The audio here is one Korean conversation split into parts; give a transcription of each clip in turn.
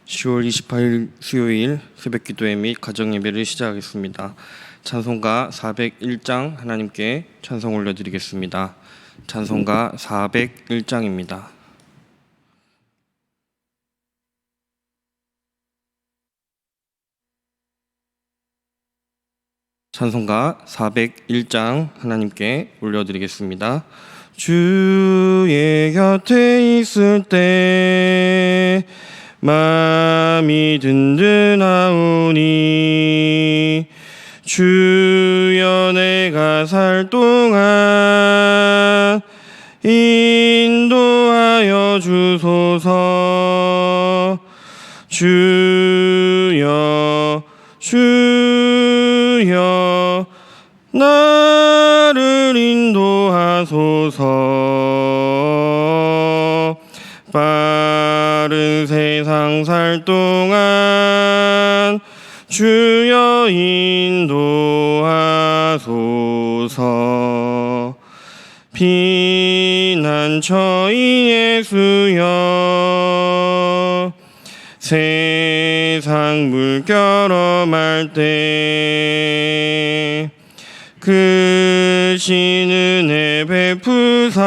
10월 28일 수요일 새벽기도회 및 가정예배를 시작하겠습니다. 찬송가 401장 하나님께 찬송 올려드리겠습니다. 찬송가 401장입니다. 찬송가 401장 하나님께 올려드리겠습니다. 주의 곁에 있을 때 마음이 든든하오니 주여 내가 살 동안 인도하여 주소서. 주여 주여 나를 인도하소서. 빠른 세상 살 동안 주여 인도하소서. 피난처인 예수여 세상 물결엄할 때 크신 은혜 베푸사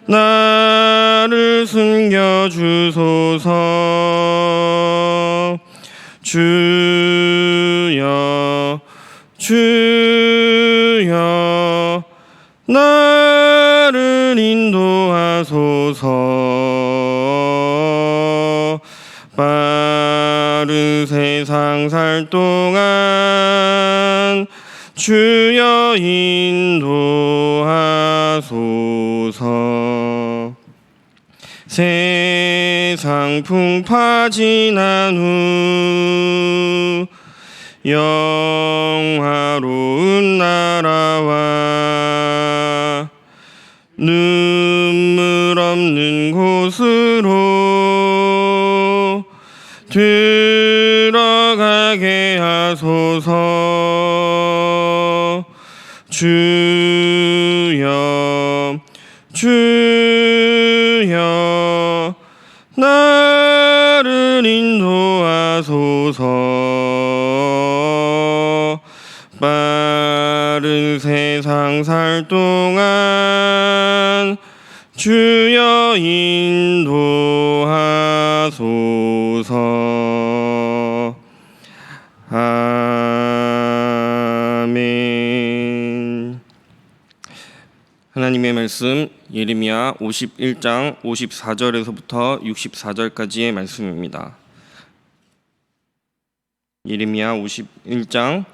나를 숨겨주소서. 주여 주여 나를 인도하소서. 빠른 세상 살 동안 주여 인도하소서. 세상 풍파 지난 후 영화로운 나라와 눈물 없는 곳으로 들어가게 하소서. 주여 주여 나를 인도하소서. 빠른 세상 살 동안 주여 인도하소서. 아멘. 하나님의 말씀 예레미야 51장 54절에서부터 64절까지의 말씀입니다. 예레미야 51장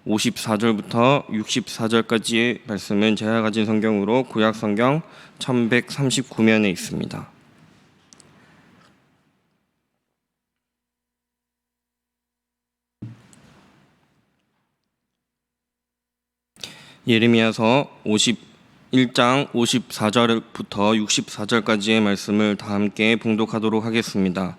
54절부터 64절까지의 말씀은 제가 가진 성경으로 구약성경 1139면에 있습니다. 예레미야서 51장 54절부터 64절까지의 말씀을 다 함께 봉독하도록 하겠습니다.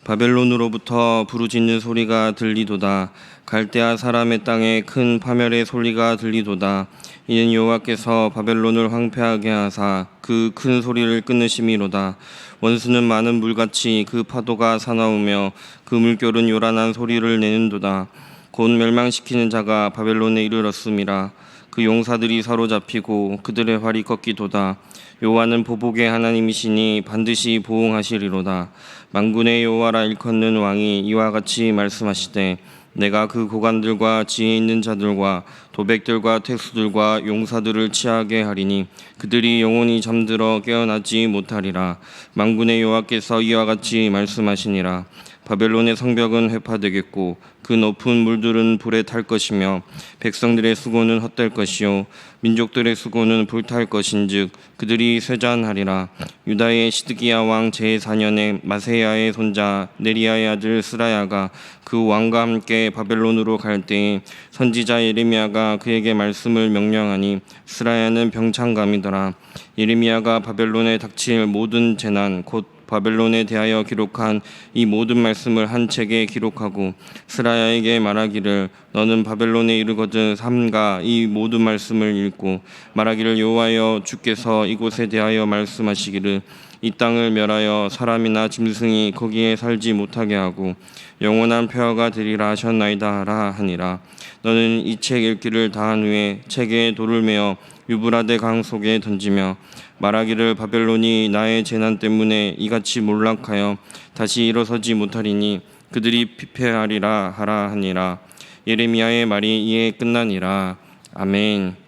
바벨론으로부터 부르짖는 소리가 들리도다. 갈대아 사람의 땅에 큰 파멸의 소리가 들리도다. 이는 여호와께서 바벨론을 황폐하게 하사 그 큰 소리를 끊으심이로다. 원수는 많은 물같이 그 파도가 사나우며 그 물결은 요란한 소리를 내는도다. 곧 멸망시키는 자가 바벨론에 이르렀음이라. 그 용사들이 사로잡히고 그들의 활이 꺾이도다. 여호와는 보복의 하나님이시니 반드시 보응하시리로다. 만군의 여호와라 일컫는 왕이 이와 같이 말씀하시되 내가 그 고관들과 지혜 있는 자들과 도백들과 택수들과 용사들을 취하게 하리니 그들이 영원히 잠들어 깨어나지 못하리라. 만군의 여호와께서 이와 같이 말씀하시니라. 바벨론의 성벽은 회파되겠고 그 높은 물들은 불에 탈 것이며 백성들의 수고는 헛될 것이요 민족들의 수고는 불탈 것인즉 그들이 쇠잔하리라. 유다의 시드기야 왕 제4년에 마세야의 손자 네리야의 아들 스라야가 그 왕과 함께 바벨론으로 갈 때에 선지자 예레미야가 그에게 말씀을 명령하니 스라야는 병창감이더라. 예레미야가 바벨론에 닥칠 모든 재난 곧 바벨론에 대하여 기록한 이 모든 말씀을 한 책에 기록하고 스라야에게 말하기를 너는 바벨론에 이르거든 삼가 이 모든 말씀을 읽고 말하기를 여호와여 주께서 이곳에 대하여 말씀하시기를 이 땅을 멸하여 사람이나 짐승이 거기에 살지 못하게 하고 영원한 폐허가 되리라 하셨나이다 하라 하니라. 너는 이 책 읽기를 다한 후에 책에 돌을 메어 유브라데 강 속에 던지며 말하기를 바벨론이 나의 재난 때문에 이같이 몰락하여 다시 일어서지 못하리니 그들이 피폐하리라 하라 하니라. 예레미야의 말이 이에 끝나니라. 아멘.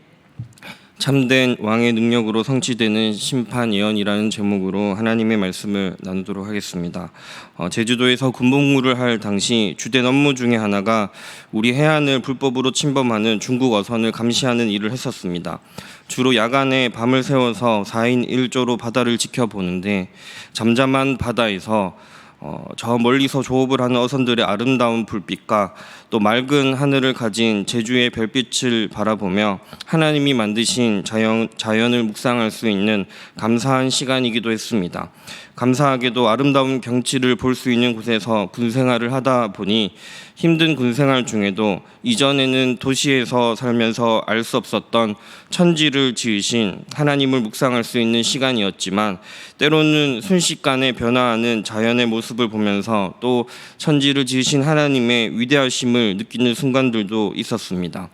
참된 왕의 능력으로 성취되는 심판 예언이라는 제목으로 하나님의 말씀을 나누도록 하겠습니다. 제주도에서 군복무를 할 당시 주된 업무 중에 하나가 우리 해안을 불법으로 침범하는 중국 어선을 감시하는 일을 했었습니다. 주로 야간에 밤을 새워서 4인 1조로 바다를 지켜보는데 잠잠한 바다에서 저 멀리서 조업을 하는 어선들의 아름다운 불빛과 또 맑은 하늘을 가진 제주의 별빛을 바라보며 하나님이 만드신 자연을 묵상할 수 있는 감사한 시간이기도 했습니다. 감사하게도 아름다운 경치를 볼 수 있는 곳에서 군생활을 하다 보니 힘든 군생활 중에도 이전에는 도시에서 살면서 알 수 없었던 천지를 지으신 하나님을 묵상할 수 있는 시간이었지만 때로는 순식간에 변화하는 자연의 모습을 보면서 또 천지를 지으신 하나님의 위대하심을 느끼는 순간들도 있었습니다.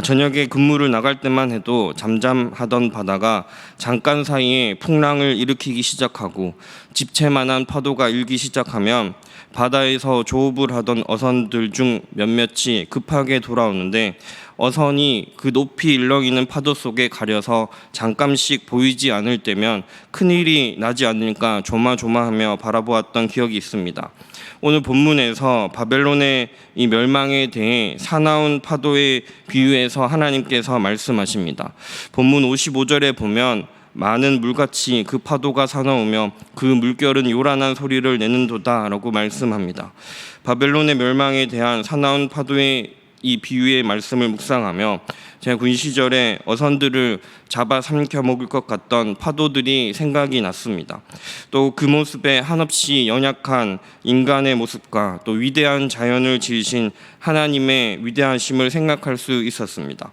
저녁에 근무를 나갈 때만 해도 잠잠하던 바다가 잠깐 사이에 풍랑을 일으키기 시작하고 집채만한 파도가 일기 시작하면 바다에서 조업을 하던 어선들 중 몇몇이 급하게 돌아오는데 어선이 그 높이 일렁이는 파도 속에 가려서 잠깐씩 보이지 않을 때면 큰일이 나지 않을까 조마조마하며 바라보았던 기억이 있습니다. 오늘 본문에서 바벨론의 이 멸망에 대해 사나운 파도에 비유해서 하나님께서 말씀하십니다. 본문 55절에 보면 많은 물같이 그 파도가 사나우며 그 물결은 요란한 소리를 내는도다 라고 말씀합니다. 바벨론의 멸망에 대한 사나운 파도의 이 비유의 말씀을 묵상하며 제가 군 시절에 어선들을 잡아 삼켜 먹을 것 같던 파도들이 생각이 났습니다. 또 그 모습에 한없이 연약한 인간의 모습과 또 위대한 자연을 지으신 하나님의 위대하심을 생각할 수 있었습니다.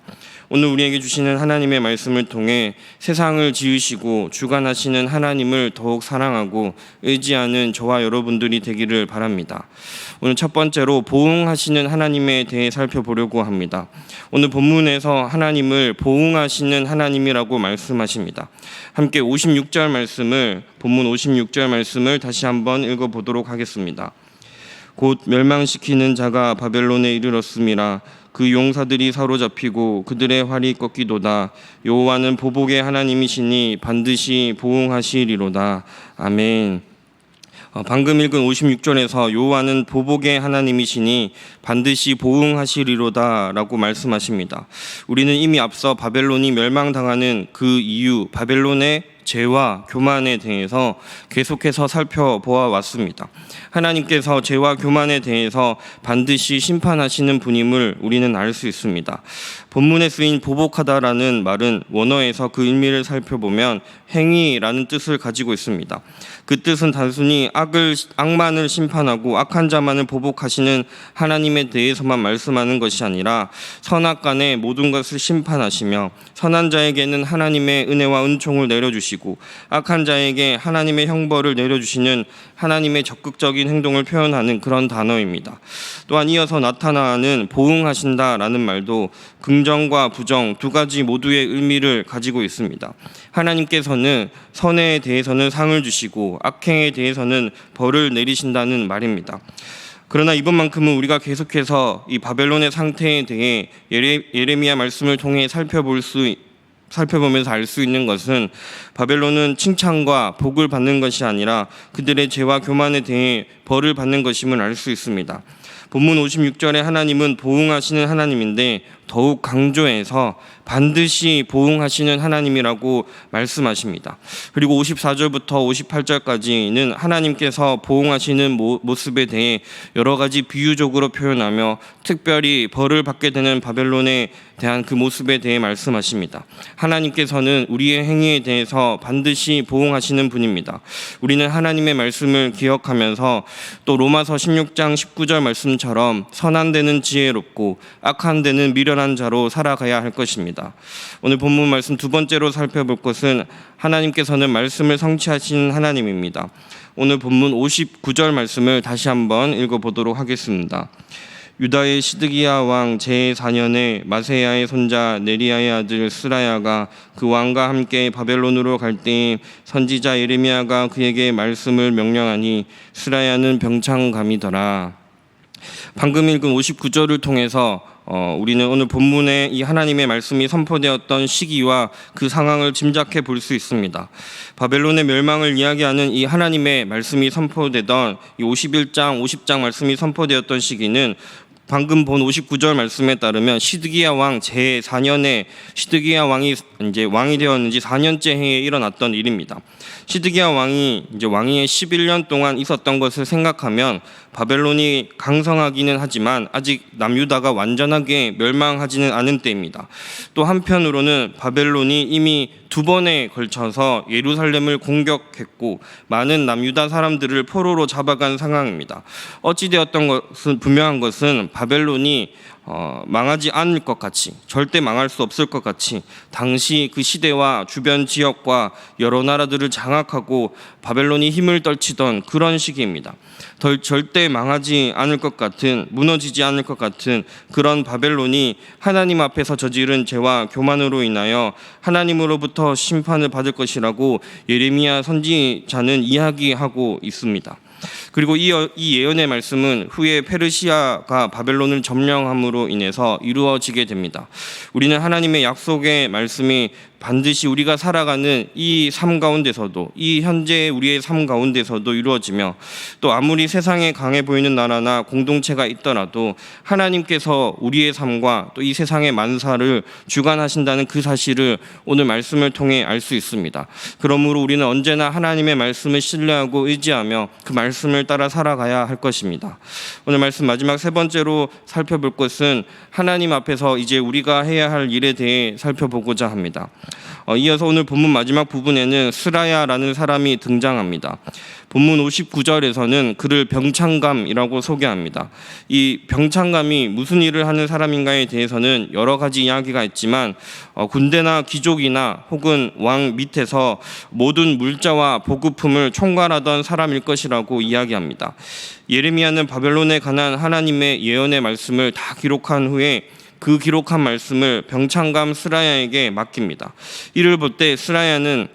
오늘 우리에게 주시는 하나님의 말씀을 통해 세상을 지으시고 주관하시는 하나님을 더욱 사랑하고 의지하는 저와 여러분들이 되기를 바랍니다. 오늘 첫 번째로 보응하시는 하나님에 대해 살펴보려고 합니다. 오늘 본문에서 하나님을 보응하시는 하나님이라고 말씀하십니다. 함께 56절 말씀을 본문 56절 말씀을 다시 한번 읽어보도록 하겠습니다. 곧 멸망시키는 자가 바벨론에 이르렀음이라. 그 용사들이 사로잡히고 그들의 활이 꺾이도다. 여호와는 보복의 하나님이시니 반드시 보응하시리로다. 아멘. 방금 읽은 56절에서 여호와는 보복의 하나님이시니 반드시 보응하시리로다 라고 말씀하십니다. 우리는 이미 앞서 바벨론이 멸망당하는 그 이유, 바벨론의 죄와 교만에 대해서 계속해서 살펴보아 왔습니다. 하나님께서 죄와 교만에 대해서 반드시 심판하시는 분임을 우리는 알 수 있습니다. 본문에 쓰인 보복하다라는 말은 원어에서 그 의미를 살펴보면 행위라는 뜻을 가지고 있습니다. 그 뜻은 단순히 악만을 심판하고 악한 자만을 보복하시는 하나님에 대해서만 말씀하는 것이 아니라 선악간의 모든 것을 심판하시며 선한 자에게는 하나님의 은혜와 은총을 내려주시고 악한 자에게 하나님의 형벌을 내려주시는 하나님의 적극적인 행동을 표현하는 그런 단어입니다. 또한 이어서 나타나는 보응하신다라는 말도 긍정과 부정 두 가지 모두의 의미를 가지고 있습니다. 하나님께서는 선에 대해서는 상을 주시고 악행에 대해서는 벌을 내리신다는 말입니다. 그러나 이번만큼은 우리가 계속해서 이 바벨론의 상태에 대해 예레미야 말씀을 통해 살펴보면서 알 수 있는 것은 바벨론은 칭찬과 복을 받는 것이 아니라 그들의 죄와 교만에 대해 벌을 받는 것임을 알 수 있습니다. 본문 56절에 하나님은 보응하시는 하나님인데 더욱 강조해서 반드시 보응하시는 하나님이라고 말씀하십니다. 그리고 54절부터 58절까지는 하나님께서 보응하시는 모습에 대해 여러 가지 비유적으로 표현하며 특별히 벌을 받게 되는 바벨론에 대한 그 모습에 대해 말씀하십니다. 하나님께서는 우리의 행위에 대해서 반드시 보응하시는 분입니다. 우리는 하나님의 말씀을 기억하면서 또 로마서 16장 19절 말씀처럼 선한 데는 지혜롭고 악한 데는 미련한 자로 살아가야 할 것입니다. 합니다. 오늘 본문 말씀 두 번째로 살펴볼 것은 하나님께서는 말씀을 성취하신 하나님입니다. 오늘 본문 59절 말씀을 다시 한번 읽어보도록 하겠습니다. 유다의 시드기야 왕 제4년에 마세야의 손자 네리야의 아들 스라야가 그 왕과 함께 바벨론으로 갈 때에 선지자 예레미야가 그에게 말씀을 명령하니 스라야는 병창감이더라. 방금 읽은 59절을 통해서 우리는 오늘 본문에 이 하나님의 말씀이 선포되었던 시기와 그 상황을 짐작해 볼 수 있습니다. 바벨론의 멸망을 이야기하는 이 하나님의 말씀이 선포되던 이 51장, 50장 말씀이 선포되었던 시기는 방금 본 59절 말씀에 따르면 시드기야 왕 제4년에 시드기야 왕이 이제 왕이 되었는지 4년째 해에 일어났던 일입니다. 시드기야 왕이 이제 왕위에 11년 동안 있었던 것을 생각하면 바벨론이 강성하기는 하지만 아직 남유다가 완전하게 멸망하지는 않은 때입니다. 또 한편으로는 바벨론이 이미 두 번에 걸쳐서 예루살렘을 공격했고 많은 남유다 사람들을 포로로 잡아간 상황입니다. 어찌되었던 것은 분명한 것은 바벨론이 망하지 않을 것 같이, 절대 망할 수 없을 것 같이 당시 그 시대와 주변 지역과 여러 나라들을 장악하고 바벨론이 힘을 떨치던 그런 시기입니다. 절대 망하지 않을 것 같은, 무너지지 않을 것 같은 그런 바벨론이 하나님 앞에서 저지른 죄와 교만으로 인하여 하나님으로부터 심판을 받을 것이라고 예레미야 선지자는 이야기하고 있습니다. 그리고 이 예언의 말씀은 후에 페르시아가 바벨론을 점령함으로 인해서 이루어지게 됩니다. 우리는 하나님의 약속의 말씀이 반드시 우리가 살아가는 이 삶 가운데서도, 이 현재 우리의 삶 가운데서도 이루어지며, 또 아무리 세상에 강해 보이는 나라나 공동체가 있더라도 하나님께서 우리의 삶과 또 이 세상의 만사를 주관하신다는 그 사실을 오늘 말씀을 통해 알 수 있습니다. 그러므로 우리는 언제나 하나님의 말씀을 신뢰하고 의지하며 그 말씀을 따라 살아가야 할 것입니다. 오늘 말씀 마지막 세 번째로 살펴볼 것은 하나님 앞에서 이제 우리가 해야 할 일에 대해 살펴보고자 합니다. 이어서 오늘 본문 마지막 부분에는 스라야라는 사람이 등장합니다. 본문 59절에서는 그를 병창감이라고 소개합니다. 이 병창감이 무슨 일을 하는 사람인가에 대해서는 여러 가지 이야기가 있지만 군대나 귀족이나 혹은 왕 밑에서 모든 물자와 보급품을 총괄하던 사람일 것이라고 이야기합니다. 예레미야는 바벨론에 관한 하나님의 예언의 말씀을 다 기록한 후에 그 기록한 말씀을 병창감 스라야에게 맡깁니다. 이를 볼 때 스라야는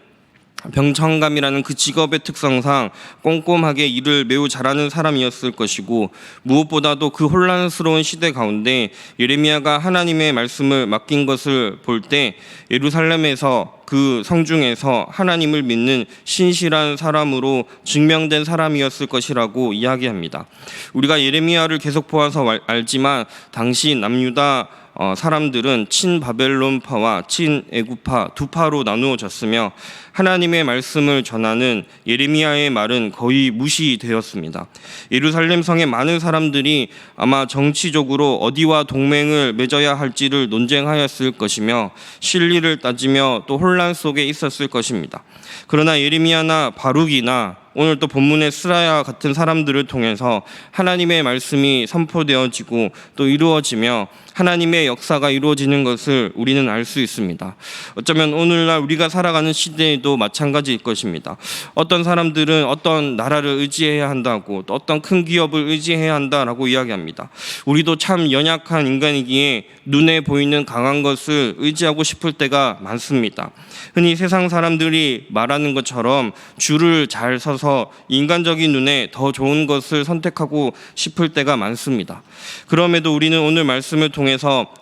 병창감이라는 그 직업의 특성상 꼼꼼하게 일을 매우 잘하는 사람이었을 것이고, 무엇보다도 그 혼란스러운 시대 가운데 예레미야가 하나님의 말씀을 맡긴 것을 볼 때 예루살렘에서 그 성중에서 하나님을 믿는 신실한 사람으로 증명된 사람이었을 것이라고 이야기합니다. 우리가 예레미야를 계속 보아서 알지만 당시 남유다 사람들은 친바벨론파와 친애굽파 두 파로 나누어졌으며 하나님의 말씀을 전하는 예레미야의 말은 거의 무시되었습니다. 예루살렘 성의 많은 사람들이 아마 정치적으로 어디와 동맹을 맺어야 할지를 논쟁하였을 것이며 실리를 따지며 또 혼란 속에 있었을 것입니다. 그러나 예레미야나 바룩이나 오늘 또 본문의 스라야 같은 사람들을 통해서 하나님의 말씀이 선포되어지고 또 이루어지며 하나님의 역사가 이루어지는 것을 우리는 알 수 있습니다. 어쩌면 오늘날 우리가 살아가는 시대에도 마찬가지일 것입니다. 어떤 사람들은 어떤 나라를 의지해야 한다고, 또 어떤 큰 기업을 의지해야 한다라고 이야기합니다. 우리도 참 연약한 인간이기에 눈에 보이는 강한 것을 의지하고 싶을 때가 많습니다. 흔히 세상 사람들이 말하는 것처럼 줄을 잘 서서 인간적인 눈에 더 좋은 것을 선택하고 싶을 때가 많습니다. 그럼에도 우리는 오늘 말씀을 통해서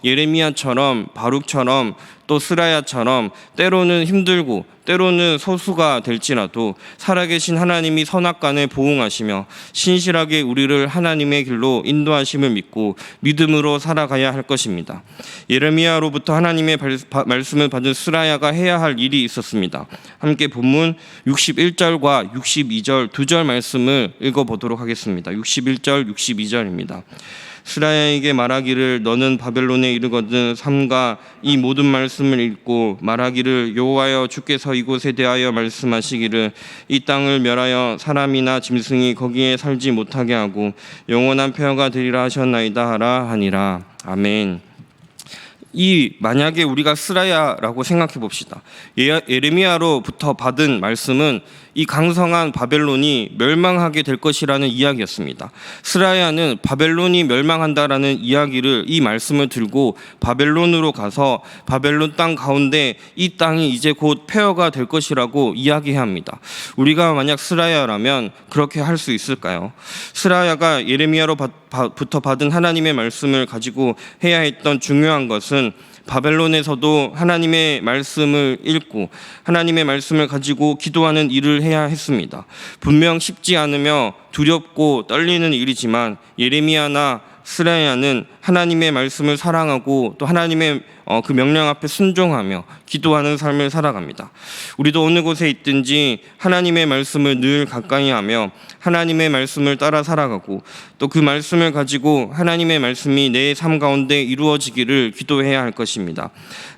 예레미야처럼 바룩처럼 또 스라야처럼 때로는 힘들고 때로는 소수가 될지라도 살아계신 하나님이 선악간에 보응하시며 신실하게 우리를 하나님의 길로 인도하심을 믿고 믿음으로 살아가야 할 것입니다. 예레미야로부터 하나님의 말씀을 받은 스라야가 해야 할 일이 있었습니다. 함께 본문 61절과 62절 두 절 말씀을 읽어보도록 하겠습니다. 61절, 62절입니다. 스라야에게 말하기를 너는 바벨론에 이르거든 삼가 이 모든 말씀을 읽고 말하기를 여호와여 주께서 이곳에 대하여 말씀하시기를 이 땅을 멸하여 사람이나 짐승이 거기에 살지 못하게 하고 영원한 폐허가 되리라 하셨나이다 하라 하니라. 아멘. 만약에 우리가 스라야라고 생각해 봅시다. 예레미야로부터 받은 말씀은 이 강성한 바벨론이 멸망하게 될 것이라는 이야기였습니다. 스라야는 바벨론이 멸망한다라는 이야기를, 이 말씀을 들고 바벨론으로 가서 바벨론 땅 가운데 이 땅이 이제 곧 폐허가 될 것이라고 이야기해야 합니다. 우리가 만약 스라야라면 그렇게 할 수 있을까요? 스라야가 예레미야로부터 받은 하나님의 말씀을 가지고 해야 했던 중요한 것은 바벨론에서도 하나님의 말씀을 읽고 하나님의 말씀을 가지고 기도하는 일을 해야 했습니다. 분명 쉽지 않으며 두렵고 떨리는 일이지만 예레미야나 스라야는 하나님의 말씀을 사랑하고 또 하나님의 그 명령 앞에 순종하며 기도하는 삶을 살아갑니다. 우리도 어느 곳에 있든지 하나님의 말씀을 늘 가까이 하며 하나님의 말씀을 따라 살아가고 또 그 말씀을 가지고 하나님의 말씀이 내 삶 가운데 이루어지기를 기도해야 할 것입니다.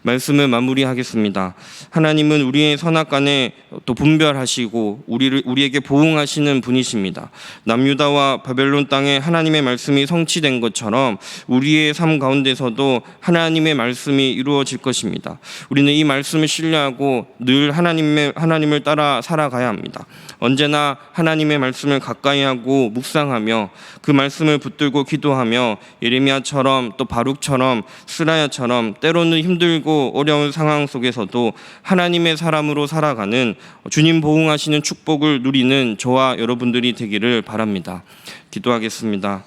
말씀을 마무리하겠습니다. 하나님은 우리의 선악간에 또 분별하시고 우리에게 보응하시는 분이십니다. 남유다와 바벨론 땅에 하나님의 말씀이 성취된 것처럼 우리의 삶 가운데서도 하나님의 말씀이 이루어질 것입니다. 우리는 이 말씀을 신뢰하고 늘 하나님을 따라 살아가야 합니다. 언제나 하나님의 말씀을 가까이 하고 묵상하며 그 말씀을 붙들고 기도하며 예레미야처럼 또 바룩처럼 스라야처럼 때로는 힘들고 어려운 상황 속에서도 하나님의 사람으로 살아가는 주님 보응하시는 축복을 누리는 저와 여러분들이 되기를 바랍니다. 기도하겠습니다.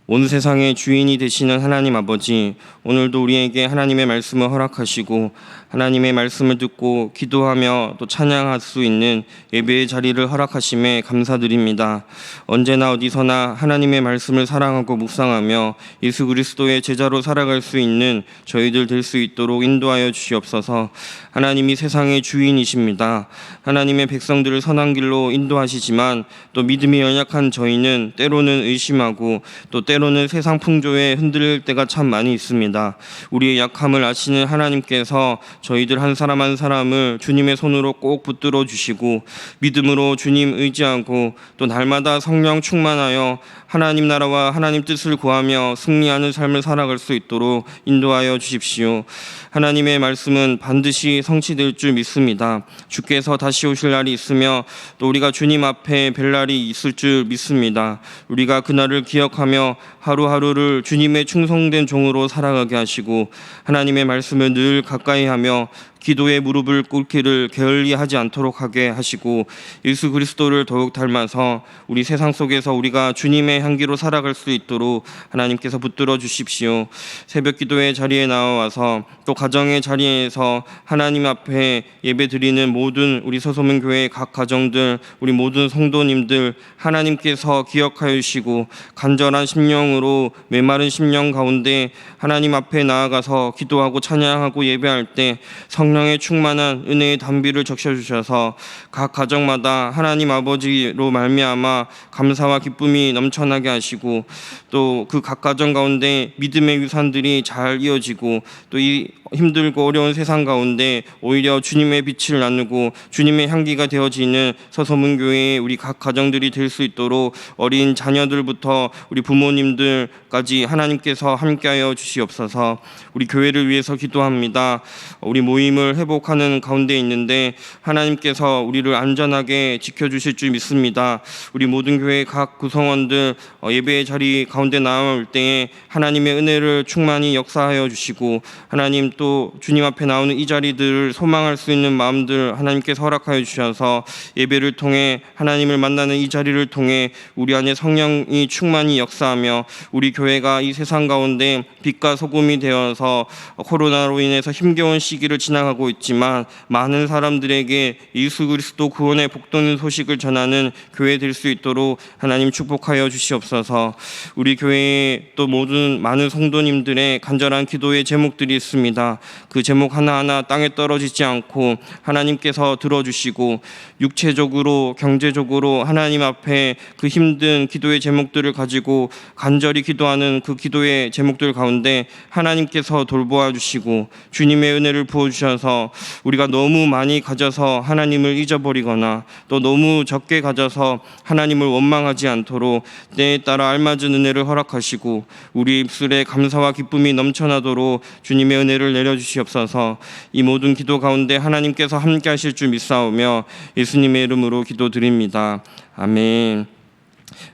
온 세상의 주인이 되시는 하나님 아버지, 오늘도 우리에게 하나님의 말씀을 허락하시고 하나님의 말씀을 듣고 기도하며 또 찬양할 수 있는 예배의 자리를 허락하심에 감사드립니다. 언제나 어디서나 하나님의 말씀을 사랑하고 묵상하며 예수 그리스도의 제자로 살아갈 수 있는 저희들 될 수 있도록 인도하여 주시옵소서. 하나님이 세상의 주인이십니다. 하나님의 백성들을 선한 길로 인도하시지만 또 믿음이 연약한 저희는 때로는 의심하고 또 때로는 세상 풍조에 흔들릴 때가 참 많이 있습니다. 우리의 약함을 아시는 하나님께서 저희들 한 사람 한 사람을 주님의 손으로 꼭 붙들어 주시고 믿음으로 주님 의지하고 또 날마다 성령 충만하여 하나님 나라와 하나님 뜻을 구하며 승리하는 삶을 살아갈 수 있도록 인도하여 주십시오. 하나님의 말씀은 반드시 성취될 줄 믿습니다. 주께서 다시 오실 날이 있으며 또 우리가 주님 앞에 뵐 날이 있을 줄 믿습니다. 우리가 그날을 기억하며 하루하루를 주님의 충성된 종으로 살아가게 하시고 하나님의 말씀을 늘 가까이 하며 기도의 무릎을 꿇기를 게을리하지 않도록 하게 하시고 예수 그리스도를 더욱 닮아서 우리 세상 속에서 우리가 주님의 향기로 살아갈 수 있도록 하나님께서 붙들어 주십시오. 새벽 기도의 자리에 나와서 또 가정의 자리에서 하나님 앞에 예배드리는 모든 우리 서소문 교회의 각 가정들, 우리 모든 성도님들 하나님께서 기억하여 주시고 간절한 심령으로 메마른 심령 가운데 하나님 앞에 나아가서 기도하고 찬양하고 예배할 때 성령의 충만한 은혜의 담비를 적셔주셔서 각 가정마다 하나님 아버지로 말미암아 감사와 기쁨이 넘쳐나게 하시고 또 그 각 가정 가운데 믿음의 유산들이 잘 이어지고 또 이 힘들고 어려운 세상 가운데 오히려 주님의 빛을 나누고 주님의 향기가 되어지는 서소문교회의 우리 각 가정들이 될 수 있도록 어린 자녀들부터 우리 부모님들까지 하나님께서 함께하여 주시옵소서. 우리 교회를 위해서 기도합니다. 우리 모임을 회복하는 가운데 있는데 하나님께서 우리를 안전하게 지켜주실 줄 믿습니다. 우리 모든 교회 각 구성원들 예배의 자리 가운데 나올 때에 하나님의 은혜를 충만히 역사하여 주시고 하나님 또 주님 앞에 나오는 이 자리들을 소망할 수 있는 마음들 하나님께서 허락하여 주셔서 예배를 통해 하나님을 만나는 이 자리를 통해 우리 안에 성령이 충만히 역사하며 우리 교회가 이 세상 가운데 빛과 소금이 되어서 코로나로 인해서 힘겨운 시기를 지나가고 있지만 많은 사람들에게 예수 그리스도 구원의 복돋는 소식을 전하는 교회 될 수 있도록 하나님 축복하여 주시옵소서. 우리 교회에 또 모든 많은 성도님들의 간절한 기도의 제목들이 있습니다. 그 제목 하나하나 땅에 떨어지지 않고 하나님께서 들어주시고 육체적으로 경제적으로 하나님 앞에 그 힘든 기도의 제목들을 가지고 간절히 기도하는 그 기도의 제목들 가운데 하나님께서 돌보아 주시고 주님의 은혜를 부어주셔서 주셔서 우리가 너무 많이 가져서 하나님을 잊어버리거나 또 너무 적게 가져서 하나님을 원망하지 않도록 때에 따라 알맞은 은혜를 허락하시고 우리 입술에 감사와 기쁨이 넘쳐나도록 주님의 은혜를 내려주시옵소서. 이 모든 기도 가운데 하나님께서 함께 하실 줄 믿사오며 예수님의 이름으로 기도드립니다. 아멘.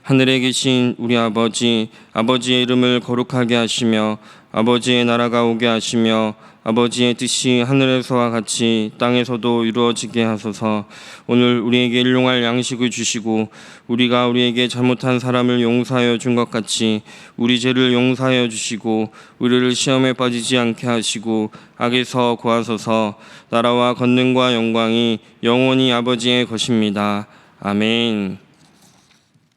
하늘에 계신 우리 아버지, 아버지의 이름을 거룩하게 하시며 아버지의 나라가 오게 하시며 아버지의 뜻이 하늘에서와 같이 땅에서도 이루어지게 하소서. 오늘 우리에게 일용할 양식을 주시고 우리가 우리에게 잘못한 사람을 용서하여 준 것 같이 우리 죄를 용서하여 주시고 우리를 시험에 빠지지 않게 하시고 악에서 구하소서. 나라와 권능과 영광이 영원히 아버지의 것입니다. 아멘.